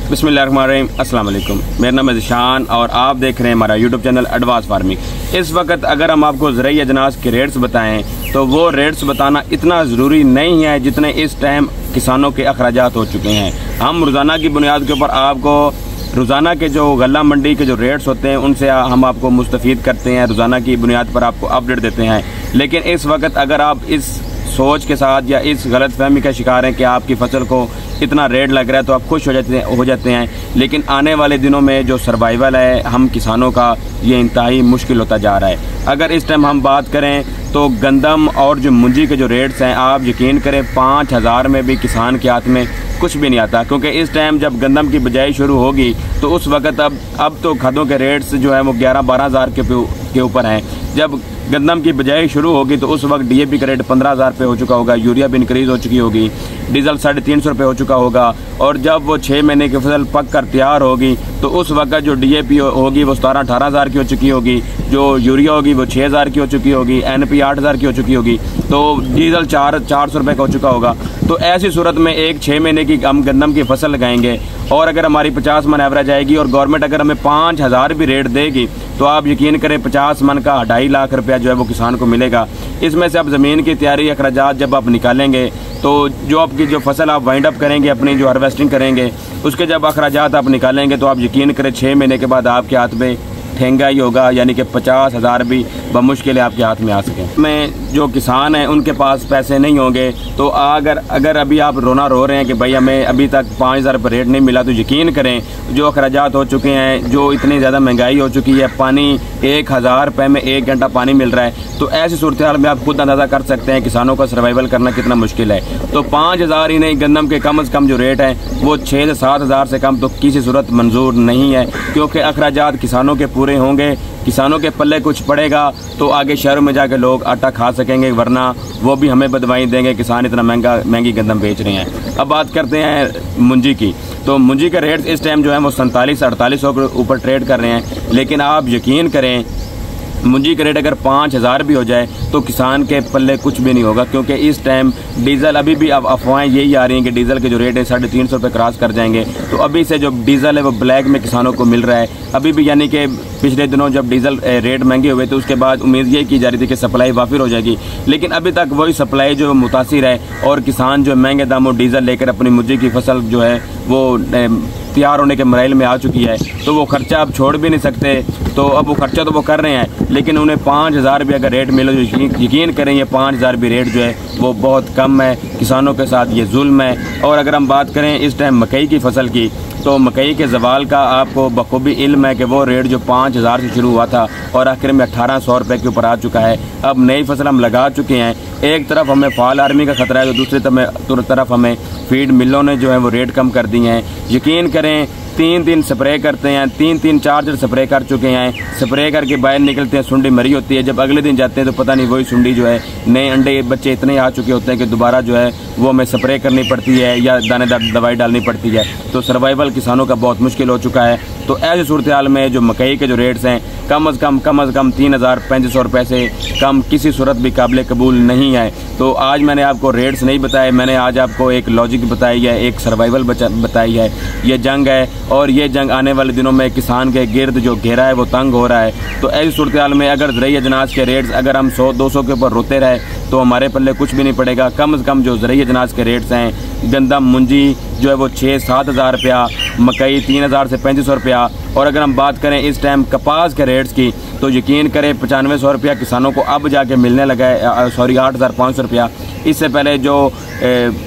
बिस्मिल्लाहिर्रहमानिर्रहीम, अस्सलाम वालेकुम। मेरा नाम है ज़िशान और आप देख रहे हैं हमारा यूट्यूब चैनल एडवांस फार्मिंग। इस वक्त अगर हम आपको ज़रूरी अजनास के रेट्स बताएं तो वो रेट्स बताना इतना ज़रूरी नहीं है जितने इस टाइम किसानों के अखराजात हो चुके हैं। हम रोज़ाना की बुनियाद के ऊपर आपको रोज़ाना के जो गल्ला मंडी के जो रेट्स होते हैं उनसे हम आपको मुस्तफ़ीद करते हैं, रोज़ाना की बुनियाद पर आपको अपडेट देते हैं। लेकिन इस वक्त अगर आप इस सोच के साथ या इस गलत फहमी का शिकार हैं कि आपकी फसल को इतना रेट लग रहा है तो आप खुश हो जाते हैं, लेकिन आने वाले दिनों में जो सर्वाइवल है हम किसानों का ये इंतहाई मुश्किल होता जा रहा है। अगर इस टाइम हम बात करें तो गंदम और जो मुंजी के जो रेट्स हैं, आप यकीन करें 5000 में भी किसान के हाथ में कुछ भी नहीं आता, क्योंकि इस टाइम जब गंदम की बिजाई शुरू होगी तो उस वक्त अब तो खादों के रेट्स जो है वो 11-12 हज़ार के ऊपर हैं। जब गंदम की बिजाई शुरू होगी तो उस वक्त डीएपी का रेट 15,000 रुपये हो चुका होगा, यूरिया भी इंक्रीज़ हो चुकी होगी, डीजल 350 रुपये हो चुका होगा, और जब वो 6 महीने की फसल पक कर तैयार होगी तो उस वक्त जो डीएपी होगी वो 17-18 हज़ार की हो चुकी होगी, जो यूरिया होगी वो 6,000 की हो चुकी होगी, एनपी 8,000 की हो चुकी होगी, तो डीजल 400 रुपये का हो चुका होगा। तो ऐसी सूरत में एक 6 महीने की हम गंदम की फसल लगाएंगे और अगर हमारी 50 मन एवरेज आएगी और गवर्नमेंट अगर हमें 5,000 भी रेट देगी तो आप यकीन करें 50 मन का 2.5 लाख रुपया जो है वो किसान को मिलेगा। इसमें से आप ज़मीन की तैयारी अखराजात जब आप निकालेंगे तो जो आपकी जो फसल आप वाइंड अप करेंगे, अपनी जो हार्वेस्टिंग करेंगे, उसके जब अखराजात आप निकालेंगे तो आप यकीन करें 6 महीने के बाद आपके हाथ में ठेंगा ही होगा, यानी कि 50,000 भी बमुश्किल आपके हाथ में आ सकें। में जो किसान हैं उनके पास पैसे नहीं होंगे तो अगर अभी आप रोना रो रहे हैं कि भाई हमें अभी तक 5,000 रुपये रेट नहीं मिला, तो यकीन करें जो अखराजात हो चुके हैं, जो इतनी ज़्यादा महंगाई हो चुकी है, पानी 1,000 रुपये में 1 घंटा पानी मिल रहा है, तो ऐसी सूरत हाल में आप खुद अंदाज़ा कर सकते हैं किसानों का सर्वाइवल करना कितना मुश्किल है। तो 5,000 ही नहीं, गंदम के कम से कम जो रेट हैं वो 6 से 7 हज़ार से कम तो किसी सूरत मंजूर नहीं है, क्योंकि अखराजात किसानों के पूरे होंगे, किसानों के पल्ले कुछ पड़ेगा तो आगे शहरों में जाके लोग आटा खा सकेंगे, वरना वो भी हमें बदवाई देंगे किसान इतना महंगी गंदम बेच रहे हैं। अब बात करते हैं मुंजी की, तो मुंजी का रेट इस टाइम जो है वो 47-48 के ऊपर ट्रेड कर रहे हैं, लेकिन आप यकीन करें मुंजी का रेट अगर 5,000 भी हो जाए तो किसान के पल्ले कुछ भी नहीं होगा, क्योंकि इस टाइम डीजल अभी भी अब अफवाहें यही आ रही हैं कि डीजल के जो रेट है 350 रुपये क्रॉस कर जाएंगे। तो अभी से जो डीजल है वो ब्लैक में किसानों को मिल रहा है अभी भी, यानी कि पिछले दिनों जब डीजल रेट महंगे हुए तो उसके बाद उम्मीद ये की जा रही थी कि सप्लाई वाफिर हो जाएगी, लेकिन अभी तक वही सप्लाई जो मुतासिर है और किसान जो महंगे दामों डीजल लेकर अपनी मुंजी की फसल जो है वो तैयार होने के मराइल में आ चुकी है, तो वो खर्चा अब छोड़ भी नहीं सकते। तो अब वो खर्चा तो वो कर रहे हैं, लेकिन उन्हें 5,000 भी अगर रेट मिले तो यकीन करें ये 5,000 भी रेट जो है वो बहुत कम है, किसानों के साथ ये जुल्म है। और अगर हम बात करें इस टाइम मकई की फसल की, तो मकई के जवाल का आपको बखूबी इल्म है कि वो रेट जो 5,000 से शुरू हुआ था और आखिर में 1,800 रुपये के ऊपर आ चुका है। अब नई फसल हम लगा चुके हैं, एक तरफ हमें फाल आर्मी का खतरा है तो दूसरी तरफ हमें फीड मिलों ने जो है वो रेट कम कर दिए हैं। यकीन करें 3 स्प्रे करते हैं, 3-4 स्प्रे कर चुके हैं, स्प्रे करके बाहर निकलते हैं, सुंडी मरी होती है, जब अगले दिन जाते हैं तो पता नहीं वही सुंडी जो है नए अंडे बच्चे इतने आ चुके होते हैं कि दोबारा जो है वो हमें स्प्रे करनी पड़ती है या दानेदार दवाई डालनी पड़ती है। तो सर्वाइवल किसानों का बहुत मुश्किल हो चुका है। तो ऐसी सूरत हाल में जो मकई के जो रेट्स हैं कम अज़ कम 3,3500 रुपये से कम किसी सूरत भी काबिल कबूल नहीं है। तो आज मैंने आपको रेट्स नहीं बताए, मैंने आज आपको एक लॉजिक बताई है, एक सर्वाइवल बताई है। ये जंग है और ये जंग आने वाले दिनों में किसान के गिर्द जो घेरा है वो तंग हो रहा है। तो ऐसी सूरत हाल में अगर ज़रूरी अजनास के रेट्स अगर हम 100-200 के ऊपर रोते रहे तो हमारे पल्ले कुछ भी नहीं पड़ेगा। कम से कम जो ज़रूरी अजनास के रेट्स हैं, गंदम मुंजी जो है वो 6-7 हज़ार रुपया, मकई 3,000 से 3,500 रुपया, और अगर हम बात करें इस टाइम कपास के रेट्स की तो यकीन करें 9500 रुपया किसानों को अब जाके मिलने लगा है, 8,500 रुपया। इससे पहले जो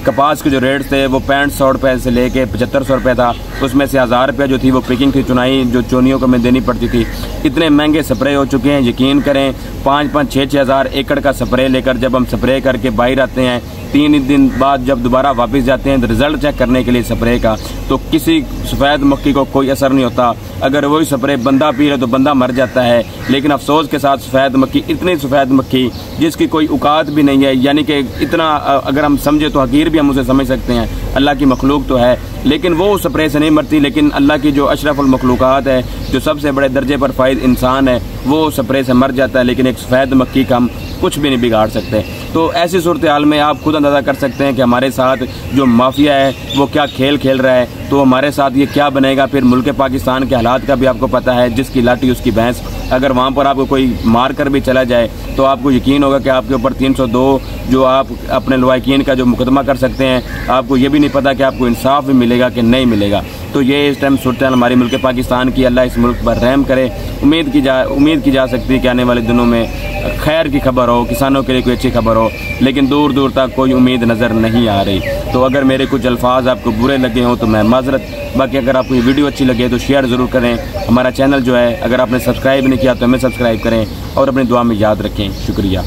कपास के जो रेट्स थे वो 6500 रुपये से लेके 7500 रुपये था, उसमें से 1,000 रुपया जो थी वो पिकिंग थी, चुनाई जो चोनियों को हमें देनी पड़ती थी। इतने महंगे स्प्रे हो चुके हैं, यकीन करें 5-6 हज़ार एकड़ का स्प्रे लेकर जब हम स्प्रे करके बाहर आते हैं, 3 दिन बाद जब दोबारा वापस जाते हैं रिजल्ट चेक करने के लिए स्प्रे का, तो किसी सफ़ेद मक्खी को कोई असर नहीं होता। अगर वही स्प्रे बंदा पी रहे तो बंदा मर जाता है, लेकिन अफसोस के साथ सफ़ेद मक्खी, इतनी सफ़ेद मक्खी जिसकी कोई औकात भी नहीं है, यानी कि इतना अगर हम समझे तो हकीर भी हम उसे समझ सकते हैं, अल्लाह की मखलूक तो है, लेकिन वो स्प्रे से नहीं मरती। लेकिन अल्लाह की जो अशरफुल मखलूक़ात है, जो सबसे बड़े दर्जे पर फाइज इंसान है, वो स्प्रे से मर जाता है, लेकिन एक सफ़ेद मक्खी का हम कुछ भी नहीं बिगाड़ सकते। तो ऐसी सूरत हाल में आप खुद अंदाज़ा कर सकते हैं कि हमारे साथ जो माफिया है वो क्या खेल खेल रहा है, तो हमारे साथ ये क्या बनेगा। फिर मुल्क पाकिस्तान के हालात का भी आपको पता है, जिसकी लाठी उसकी भैंस। अगर वहाँ पर आपको कोई मार कर भी चला जाए तो आपको यकीन होगा कि आपके ऊपर 302 जो आप अपने लवाकिन का जो मुकदमा कर सकते हैं, आपको ये भी नहीं पता कि आपको इंसाफ भी मिलेगा कि नहीं मिलेगा। तो ये इस टाइम सूरत हमारी मुल्क पाकिस्तान की, अल्लाह इस मुल्क पर रहम करे। उम्मीद की जा सकती है कि आने वाले दिनों में खैर की खबर हो, किसानों के लिए कोई अच्छी खबर हो, लेकिन दूर दूर तक कोई उम्मीद नज़र नहीं आ रही। तो अगर मेरे कुछ अल्फाज आपको बुरे लगे हों तो मैं माजरत, बाकी अगर आपको ये वीडियो अच्छी लगे तो शेयर ज़रूर करें। हमारा चैनल जो है अगर आपने सब्सक्राइब नहीं किया तो हमें सब्सक्राइब करें और अपनी दुआ में याद रखें। शुक्रिया।